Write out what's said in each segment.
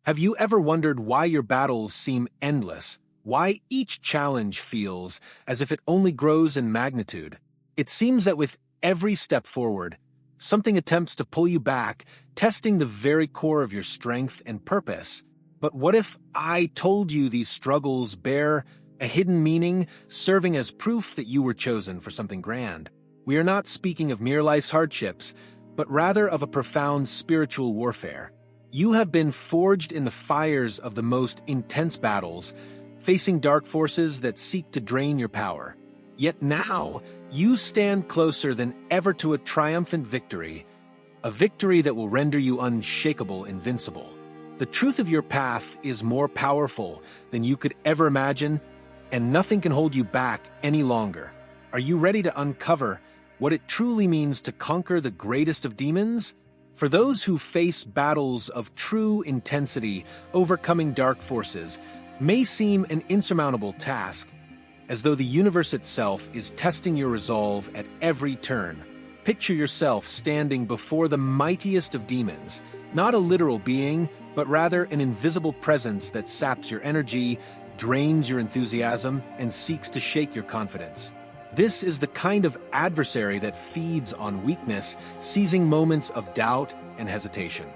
Have you ever wondered why your battles seem endless? Why each challenge feels as if it only grows in magnitude? It seems that with every step forward, something attempts to pull you back, testing the very core of your strength and purpose. But what if I told you these struggles bear a hidden meaning, serving as proof that you were chosen for something grand? We are not speaking of mere life's hardships, but rather of a profound spiritual warfare. You have been forged in the fires of the most intense battles, facing dark forces that seek to drain your power. Yet now, you stand closer than ever to a triumphant victory, a victory that will render you unshakable, invincible. The truth of your path is more powerful than you could ever imagine, and nothing can hold you back any longer. Are you ready to uncover what it truly means to conquer the greatest of demons? For those who face battles of true intensity, overcoming dark forces may seem an insurmountable task, as though the universe itself is testing your resolve at every turn. Picture yourself standing before the mightiest of demons, not a literal being, but rather an invisible presence that saps your energy, drains your enthusiasm, and seeks to shake your confidence. This is the kind of adversary that feeds on weakness, seizing moments of doubt and hesitation.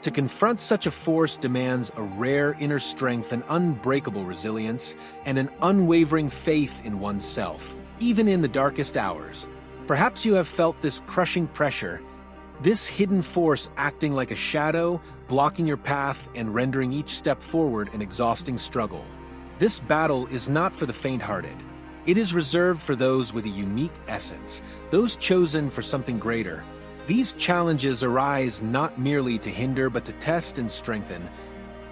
To confront such a force demands a rare inner strength, an unbreakable resilience, and an unwavering faith in oneself, even in the darkest hours. Perhaps you have felt this crushing pressure, this hidden force acting like a shadow, blocking your path and rendering each step forward an exhausting struggle. This battle is not for the faint-hearted. It is reserved for those with a unique essence, those chosen for something greater. These challenges arise not merely to hinder but to test and strengthen,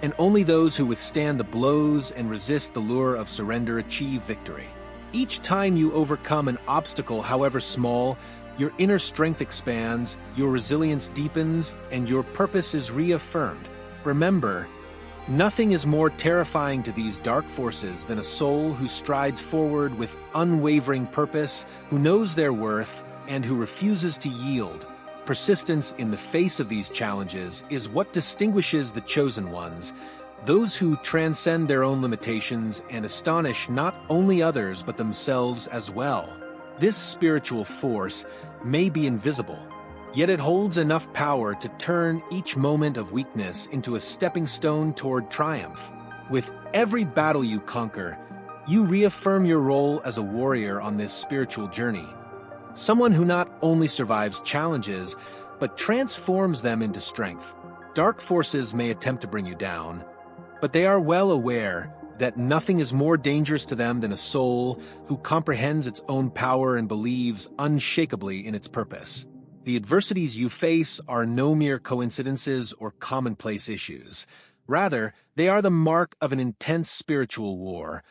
and only those who withstand the blows and resist the lure of surrender achieve victory. Each time you overcome an obstacle, however small, your inner strength expands, your resilience deepens, and your purpose is reaffirmed. Remember, nothing is more terrifying to these dark forces than a soul who strides forward with unwavering purpose, who knows their worth, and who refuses to yield. Persistence in the face of these challenges is what distinguishes the chosen ones, those who transcend their own limitations and astonish not only others but themselves as well. This spiritual force may be invisible, yet it holds enough power to turn each moment of weakness into a stepping stone toward triumph. With every battle you conquer, you reaffirm your role as a warrior on this spiritual journey. Someone who not only survives challenges, but transforms them into strength. Dark forces may attempt to bring you down, but they are well aware that nothing is more dangerous to them than a soul who comprehends its own power and believes unshakably in its purpose. The adversities you face are no mere coincidences or commonplace issues. Rather, they are the mark of an intense spiritual war,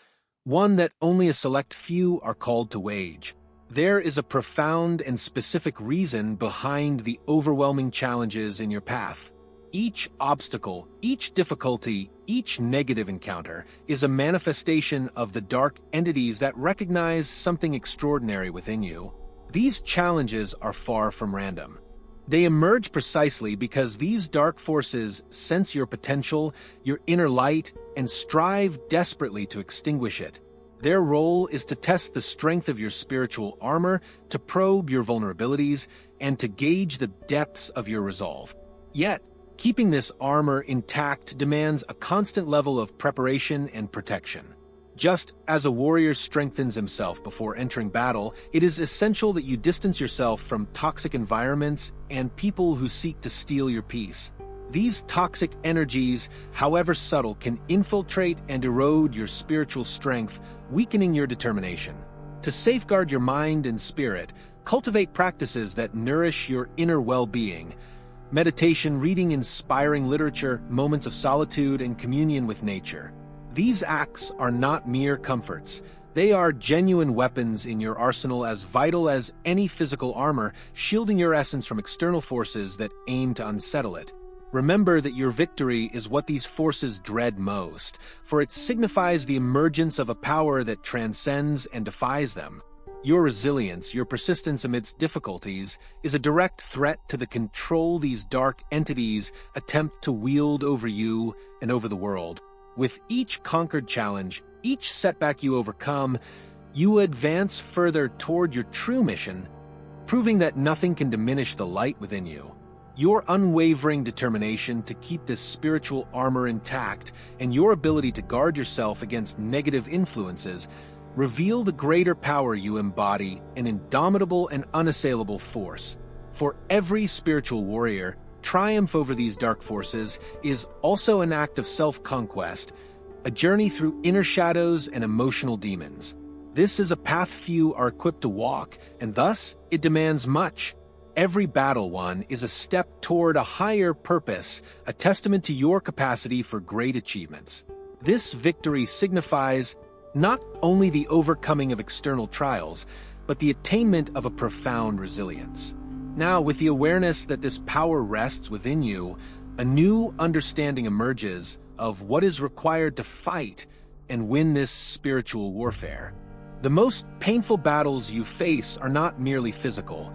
one that only a select few are called to wage. There is a profound and specific reason behind the overwhelming challenges in your path. Each obstacle, each difficulty, each negative encounter is a manifestation of the dark entities that recognize something extraordinary within you. These challenges are far from random. They emerge precisely because these dark forces sense your potential, your inner light, and strive desperately to extinguish it. Their role is to test the strength of your spiritual armor, to probe your vulnerabilities, and to gauge the depths of your resolve. Yet, keeping this armor intact demands a constant level of preparation and protection. Just as a warrior strengthens himself before entering battle, it is essential that you distance yourself from toxic environments and people who seek to steal your peace. These toxic energies, however subtle, can infiltrate and erode your spiritual strength, weakening your determination. To safeguard your mind and spirit, cultivate practices that nourish your inner well-being. Meditation, reading inspiring literature, moments of solitude, and communion with nature. These acts are not mere comforts. They are genuine weapons in your arsenal, as vital as any physical armor, shielding your essence from external forces that aim to unsettle it. Remember that your victory is what these forces dread most, for it signifies the emergence of a power that transcends and defies them. Your resilience, your persistence amidst difficulties, is a direct threat to the control these dark entities attempt to wield over you and over the world. With each conquered challenge, each setback you overcome, you advance further toward your true mission, proving that nothing can diminish the light within you. Your unwavering determination to keep this spiritual armor intact and your ability to guard yourself against negative influences reveal the greater power you embody, an indomitable and unassailable force. For every spiritual warrior, triumph over these dark forces is also an act of self-conquest, a journey through inner shadows and emotional demons. This is a path few are equipped to walk, and thus it demands much. Every battle won is a step toward a higher purpose, a testament to your capacity for great achievements. This victory signifies not only the overcoming of external trials, but the attainment of a profound resilience. Now, with the awareness that this power rests within you, a new understanding emerges of what is required to fight and win this spiritual warfare. The most painful battles you face are not merely physical.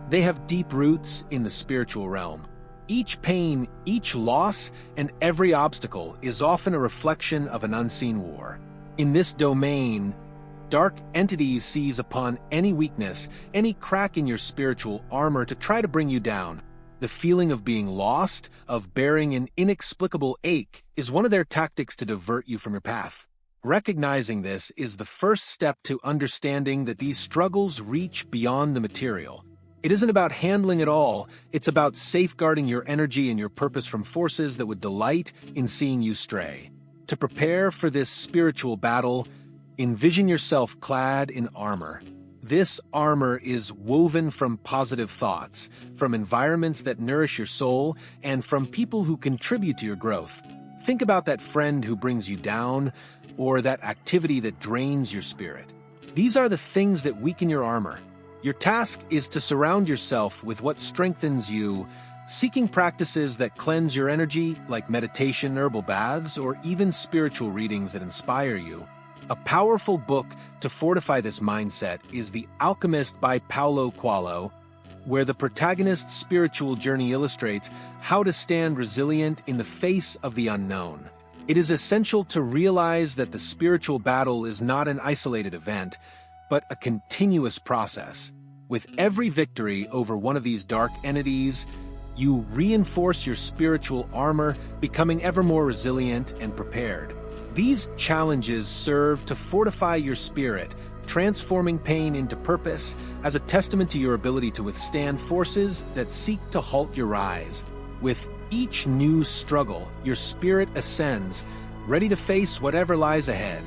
They have deep roots in the spiritual realm. Each pain, each loss, and every obstacle is often a reflection of an unseen war. In this domain, dark entities seize upon any weakness, any crack in your spiritual armor to try to bring you down. The feeling of being lost, of bearing an inexplicable ache, is one of their tactics to divert you from your path. Recognizing this is the first step to understanding that these struggles reach beyond the material. It isn't about handling it all, it's about safeguarding your energy and your purpose from forces that would delight in seeing you stray. To prepare for this spiritual battle, envision yourself clad in armor. This armor is woven from positive thoughts, from environments that nourish your soul, and from people who contribute to your growth. Think about that friend who brings you down, or that activity that drains your spirit. These are the things that weaken your armor. Your task is to surround yourself with what strengthens you, seeking practices that cleanse your energy, like meditation, herbal baths, or even spiritual readings that inspire you. A powerful book to fortify this mindset is The Alchemist by Paulo Coelho, where the protagonist's spiritual journey illustrates how to stand resilient in the face of the unknown. It is essential to realize that the spiritual battle is not an isolated event, but a continuous process. With every victory over one of these dark entities, you reinforce your spiritual armor, becoming ever more resilient and prepared. These challenges serve to fortify your spirit, transforming pain into purpose as a testament to your ability to withstand forces that seek to halt your rise. With each new struggle, your spirit ascends, ready to face whatever lies ahead.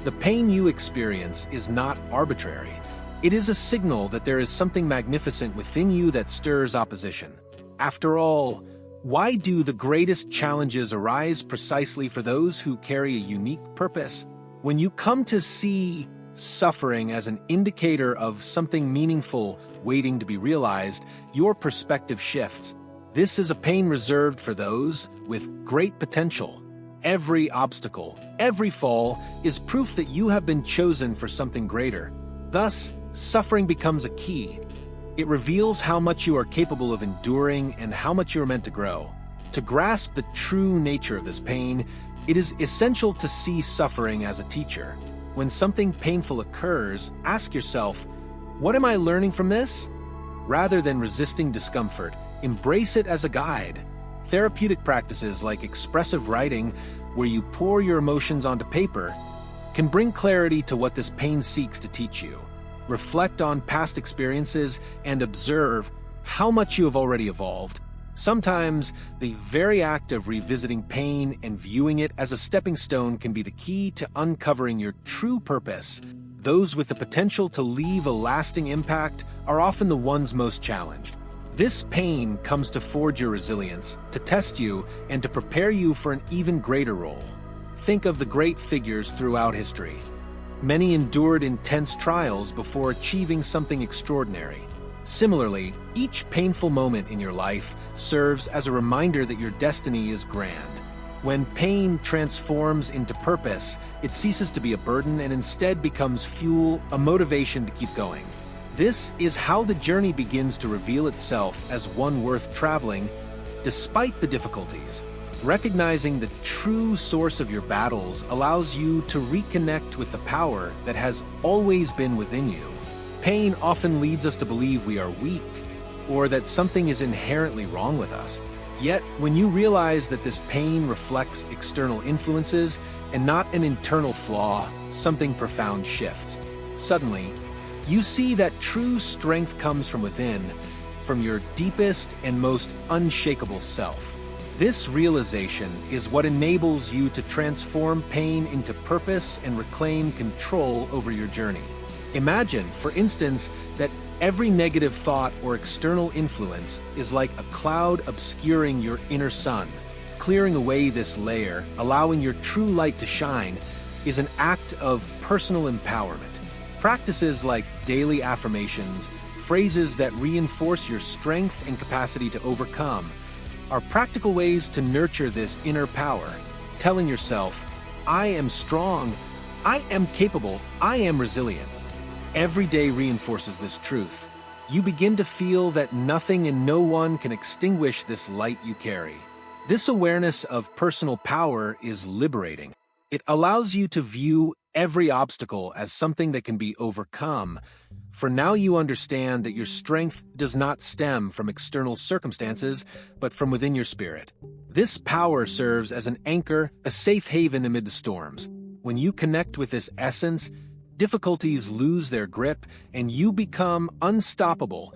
The pain you experience is not arbitrary. It is a signal that there is something magnificent within you that stirs opposition. After all, why do the greatest challenges arise precisely for those who carry a unique purpose? When you come to see suffering as an indicator of something meaningful waiting to be realized, your perspective shifts. This is a pain reserved for those with great potential. Every obstacle, every fall, is proof that you have been chosen for something greater. Thus, suffering becomes a key. It reveals how much you are capable of enduring and how much you are meant to grow. To grasp the true nature of this pain, it is essential to see suffering as a teacher. When something painful occurs, ask yourself, what am I learning from this? Rather than resisting discomfort, embrace it as a guide. Therapeutic practices like expressive writing, where you pour your emotions onto paper, can bring clarity to what this pain seeks to teach you. Reflect on past experiences and observe how much you have already evolved. Sometimes, the very act of revisiting pain and viewing it as a stepping stone can be the key to uncovering your true purpose. Those with the potential to leave a lasting impact are often the ones most challenged. This pain comes to forge your resilience, to test you, and to prepare you for an even greater role. Think of the great figures throughout history. Many endured intense trials before achieving something extraordinary. Similarly, each painful moment in your life serves as a reminder that your destiny is grand. When pain transforms into purpose, it ceases to be a burden and instead becomes fuel, a motivation to keep going. This is how the journey begins to reveal itself as one worth traveling, despite the difficulties. Recognizing the true source of your battles allows you to reconnect with the power that has always been within you. Pain often leads us to believe we are weak, or that something is inherently wrong with us. Yet, when you realize that this pain reflects external influences and not an internal flaw, something profound shifts. Suddenly, you see that true strength comes from within, from your deepest and most unshakable self. This realization is what enables you to transform pain into purpose and reclaim control over your journey. Imagine, for instance, that every negative thought or external influence is like a cloud obscuring your inner sun. Clearing away this layer, allowing your true light to shine, is an act of personal empowerment. Practices like daily affirmations, phrases that reinforce your strength and capacity to overcome, are practical ways to nurture this inner power, telling yourself, "I am strong, I am capable, I am resilient." Every day reinforces this truth. You begin to feel that nothing and no one can extinguish this light you carry. This awareness of personal power is liberating. It allows you to view every obstacle as something that can be overcome, for now you understand that your strength does not stem from external circumstances, but from within your spirit. This power serves as an anchor, a safe haven amid the storms. When you connect with this essence, difficulties lose their grip and you become unstoppable,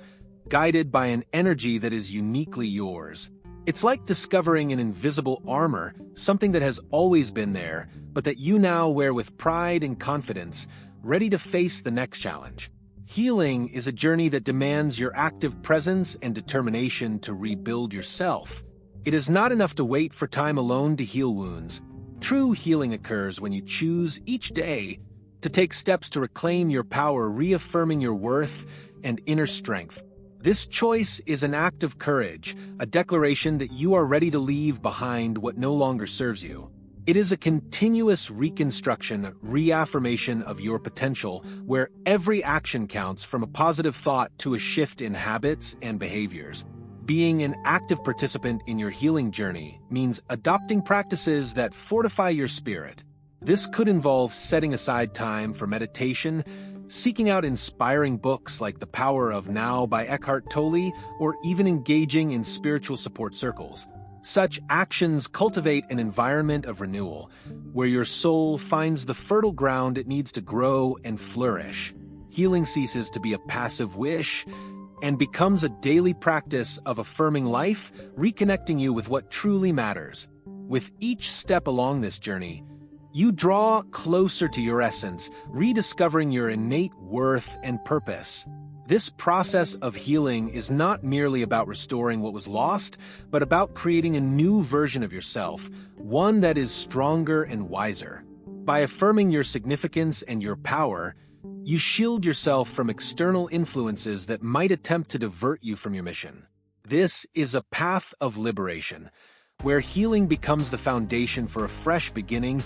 guided by an energy that is uniquely yours. It's like discovering an invisible armor, something that has always been there, but that you now wear with pride and confidence, ready to face the next challenge. Healing is a journey that demands your active presence and determination to rebuild yourself. It is not enough to wait for time alone to heal wounds. True healing occurs when you choose each day to take steps to reclaim your power, reaffirming your worth and inner strength. This choice is an act of courage, a declaration that you are ready to leave behind what no longer serves you. It is a continuous reconstruction, reaffirmation of your potential, where every action counts, from a positive thought to a shift in habits and behaviors. Being an active participant in your healing journey means adopting practices that fortify your spirit. This could involve setting aside time for meditation, seeking out inspiring books like The Power of Now by Eckhart Tolle, or even engaging in spiritual support circles. Such actions cultivate an environment of renewal, where your soul finds the fertile ground it needs to grow and flourish. Healing ceases to be a passive wish and becomes a daily practice of affirming life, reconnecting you with what truly matters. With each step along this journey, you draw closer to your essence, rediscovering your innate worth and purpose. This process of healing is not merely about restoring what was lost, but about creating a new version of yourself, one that is stronger and wiser. By affirming your significance and your power, you shield yourself from external influences that might attempt to divert you from your mission. This is a path of liberation, where healing becomes the foundation for a fresh beginning,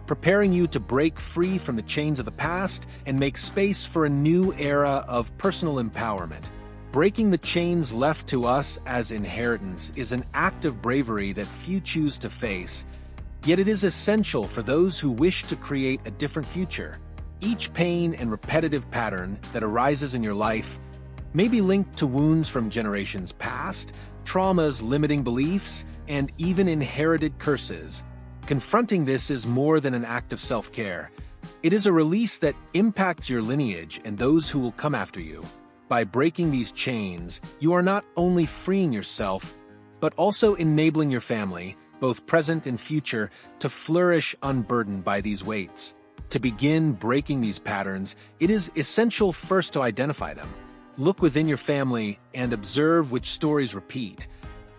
preparing you to break free from the chains of the past and make space for a new era of personal empowerment. Breaking the chains left to us as inheritance is an act of bravery that few choose to face, yet it is essential for those who wish to create a different future. Each pain and repetitive pattern that arises in your life may be linked to wounds from generations past, traumas, limiting beliefs, and even inherited curses. Confronting this is more than an act of self-care. It is a release that impacts your lineage and those who will come after you. By breaking these chains, you are not only freeing yourself, but also enabling your family, both present and future, to flourish unburdened by these weights. To begin breaking these patterns, it is essential first to identify them. Look within your family and observe which stories repeat,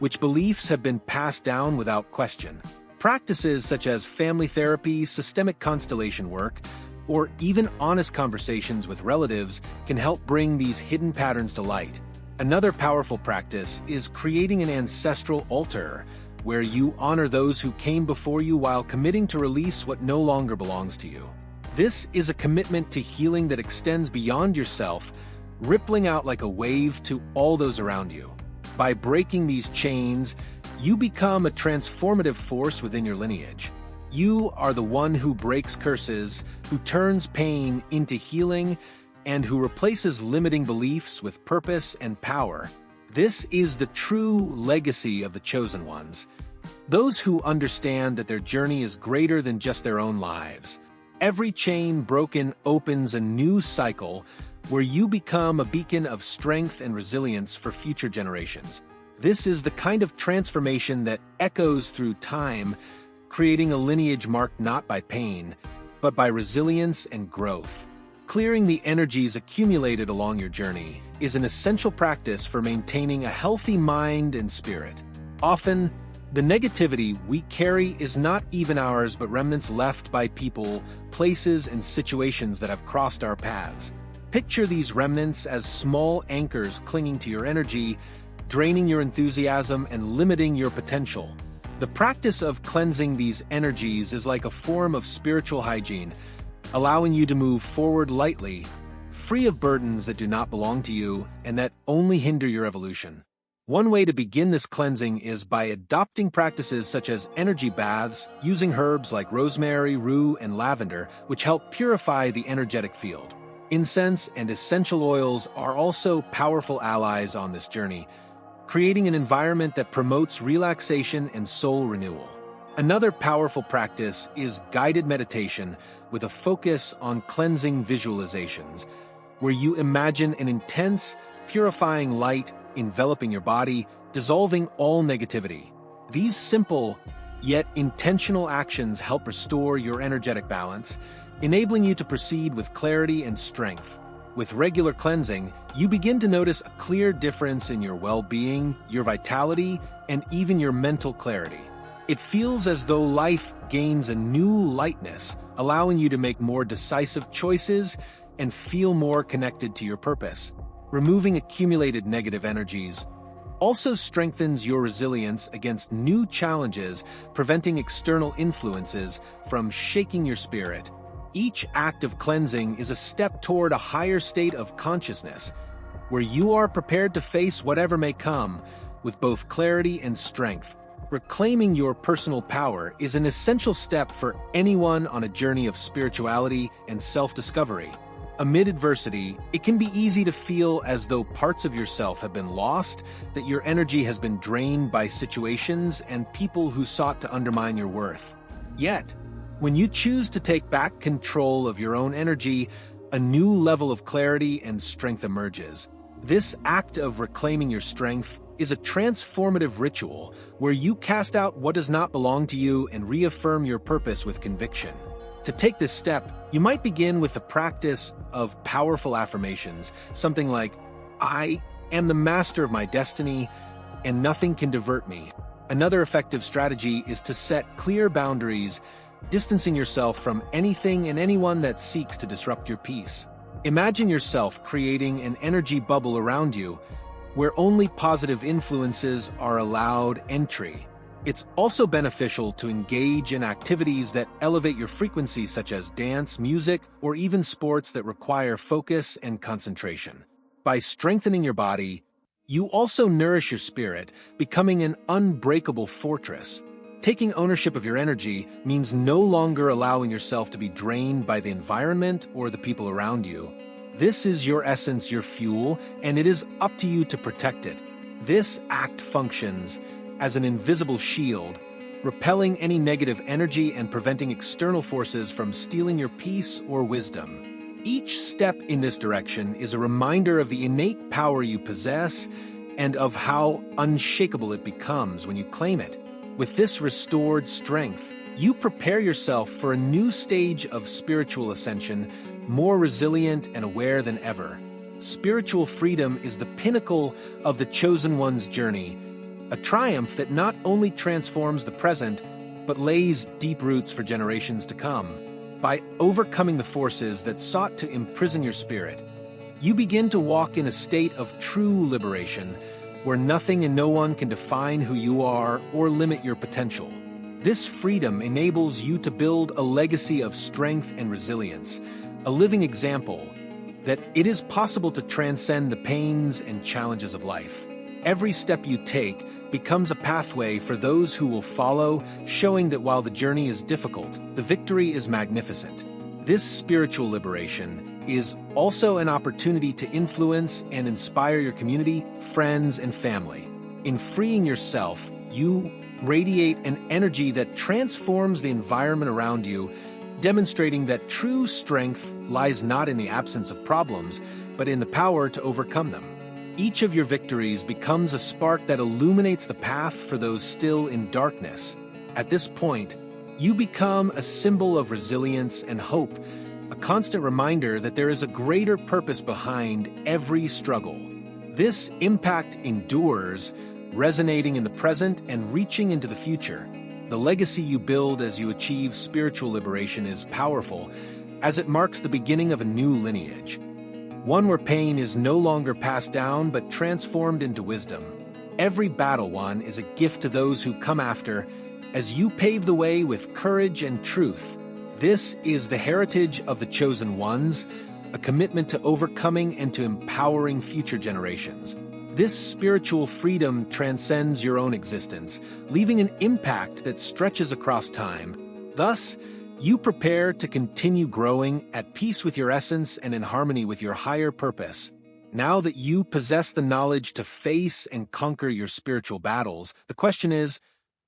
which beliefs have been passed down without question. Practices such as family therapy, systemic constellation work, or even honest conversations with relatives can help bring these hidden patterns to light. Another powerful practice is creating an ancestral altar, where you honor those who came before you while committing to release what no longer belongs to you. This is a commitment to healing that extends beyond yourself, rippling out like a wave to all those around you. By breaking these chains, you become a transformative force within your lineage. You are the one who breaks curses, who turns pain into healing, and who replaces limiting beliefs with purpose and power. This is the true legacy of the chosen ones. Those who understand that their journey is greater than just their own lives. Every chain broken opens a new cycle where you become a beacon of strength and resilience for future generations. This is the kind of transformation that echoes through time, creating a lineage marked not by pain, but by resilience and growth. Clearing the energies accumulated along your journey is an essential practice for maintaining a healthy mind and spirit. Often, the negativity we carry is not even ours but remnants left by people, places, and situations that have crossed our paths. Picture these remnants as small anchors clinging to your energy, draining your enthusiasm and limiting your potential. The practice of cleansing these energies is like a form of spiritual hygiene, allowing you to move forward lightly, free of burdens that do not belong to you and that only hinder your evolution. One way to begin this cleansing is by adopting practices such as energy baths, using herbs like rosemary, rue, and lavender, which help purify the energetic field. Incense and essential oils are also powerful allies on this journey, creating an environment that promotes relaxation and soul renewal. Another powerful practice is guided meditation with a focus on cleansing visualizations, where you imagine an intense, purifying light enveloping your body, dissolving all negativity. These simple, yet intentional actions help restore your energetic balance, enabling you to proceed with clarity and strength. With regular cleansing, you begin to notice a clear difference in your well-being, your vitality, and even your mental clarity. It feels as though life gains a new lightness, allowing you to make more decisive choices and feel more connected to your purpose. Removing accumulated negative energies also strengthens your resilience against new challenges, preventing external influences from shaking your spirit. Each act of cleansing is a step toward a higher state of consciousness, where you are prepared to face whatever may come with both clarity and strength. Reclaiming your personal power is an essential step for anyone on a journey of spirituality and self-discovery. Amid adversity, it can be easy to feel as though parts of yourself have been lost, that your energy has been drained by situations and people who sought to undermine your worth. Yet, when you choose to take back control of your own energy, a new level of clarity and strength emerges. This act of reclaiming your strength is a transformative ritual where you cast out what does not belong to you and reaffirm your purpose with conviction. To take this step, you might begin with the practice of powerful affirmations, something like, "I am the master of my destiny, and nothing can divert me." Another effective strategy is to set clear boundaries, distancing yourself from anything and anyone that seeks to disrupt your peace. Imagine yourself creating an energy bubble around you, where only positive influences are allowed entry. It's also beneficial to engage in activities that elevate your frequency, such as dance, music, or even sports that require focus and concentration. By strengthening your body, you also nourish your spirit, becoming an unbreakable fortress. Taking ownership of your energy means no longer allowing yourself to be drained by the environment or the people around you. This is your essence, your fuel, and it is up to you to protect it. This act functions as an invisible shield, repelling any negative energy and preventing external forces from stealing your peace or wisdom. Each step in this direction is a reminder of the innate power you possess and of how unshakable it becomes when you claim it. With this restored strength, you prepare yourself for a new stage of spiritual ascension, more resilient and aware than ever. Spiritual freedom is the pinnacle of the chosen one's journey, a triumph that not only transforms the present, but lays deep roots for generations to come. By overcoming the forces that sought to imprison your spirit, you begin to walk in a state of true liberation, where nothing and no one can define who you are or limit your potential. This freedom enables you to build a legacy of strength and resilience, a living example that it is possible to transcend the pains and challenges of life. Every step you take becomes a pathway for those who will follow, showing that while the journey is difficult, the victory is magnificent. This spiritual liberation is also an opportunity to influence and inspire your community, friends, and family. In freeing yourself, you radiate an energy that transforms the environment around you, demonstrating that true strength lies not in the absence of problems, but in the power to overcome them. Each of your victories becomes a spark that illuminates the path for those still in darkness. At this point, you become a symbol of resilience and hope, a constant reminder that there is a greater purpose behind every struggle. This impact endures, resonating in the present and reaching into the future. The legacy you build as you achieve spiritual liberation is powerful, as it marks the beginning of a new lineage. One where pain is no longer passed down but transformed into wisdom. Every battle won is a gift to those who come after, as you pave the way with courage and truth. This is the heritage of the chosen ones, a commitment to overcoming and to empowering future generations. This spiritual freedom transcends your own existence, leaving an impact that stretches across time. Thus, you prepare to continue growing at peace with your essence and in harmony with your higher purpose. Now that you possess the knowledge to face and conquer your spiritual battles, the question is,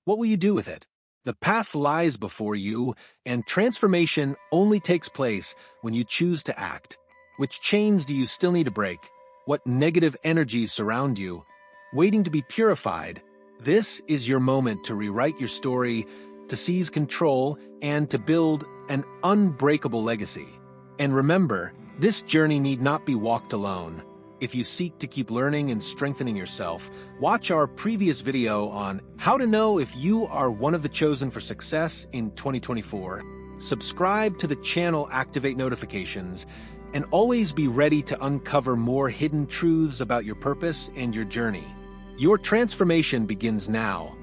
what will you do with it? The path lies before you, and transformation only takes place when you choose to act. Which chains do you still need to break? What negative energies surround you, waiting to be purified? This is your moment to rewrite your story, to seize control, and to build an unbreakable legacy. And remember, this journey need not be walked alone. If you seek to keep learning and strengthening yourself, watch our previous video on how to know if you are one of the chosen for success in 2024. Subscribe to the channel, activate notifications, and always be ready to uncover more hidden truths about your purpose and your journey. Your transformation begins now.